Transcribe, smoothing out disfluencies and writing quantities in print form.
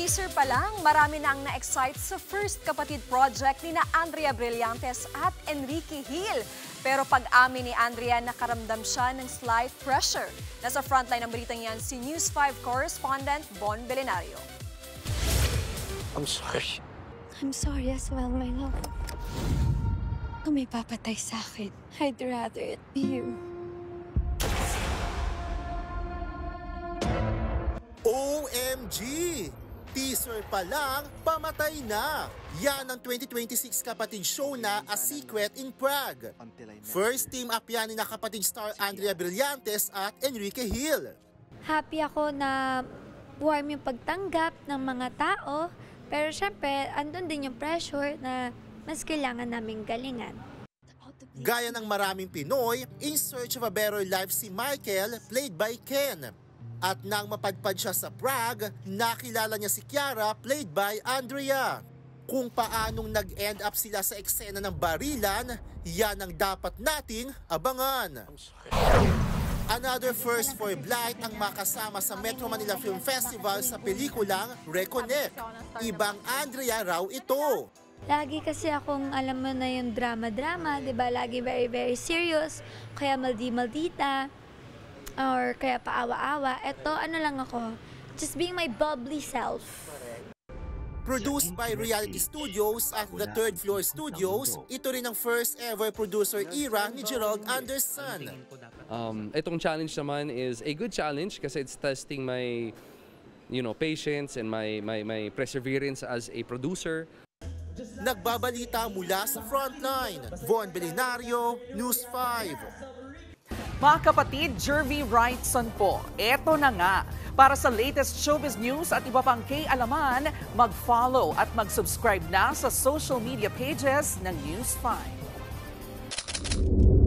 teaser pa lang, marami na ang na-excite sa first kapatid project ni na Andrea Brillantes at Enrique Hill. Pero pag-amin ni Andrea, nakaramdam siya ng slight pressure. Nasa frontline ng balitang yan si News 5 correspondent Bon Belenario. I'm sorry. I'm sorry as well, my love. Kung may papatay sa akin, I'd rather it be you. OMG! Teaser pa lang, pamatay na! Yan ang 2026 kapatid show na A Secret in Prague. First team up yan ni na kapatid star Andrea Brillantes at Enrique Hill. Happy ako na warm yung pagtanggap ng mga tao, pero syempre, andun din yung pressure na mas kailangan naming galingan. Gaya ng maraming Pinoy, in search of a better life si Michael, played by Ken. At nang mapadpad siya sa Prague, nakilala niya si Kiara, played by Andrea. Kung paanong nag-end up sila sa eksena ng barilan, yan ang dapat nating abangan. Another first for Blight ang makasama sa Metro Manila Film Festival sa pelikulang Reconnect. Ibang Andrea raw ito. Lagi kasi akong alam mo na yung drama-drama, di ba? Lagi very serious, kaya maldi-maldita. Or kaya paawa-awa, eto ano lang ako, just being my bubbly self. Produced by Reality Studios at the Third Floor Studios, ito rin ang first ever producer era ni Gerald Anderson. Itong challenge naman is a good challenge kasi it's testing my patience and my perseverance as a producer. Nagbabalita mula sa frontline, Von Belenario, News 5. Mga kapatid, Jervy Wrightson po. Eto na nga. Para sa latest showbiz news at iba pang kay-alaman, mag-follow at mag-subscribe na sa social media pages ng News 5.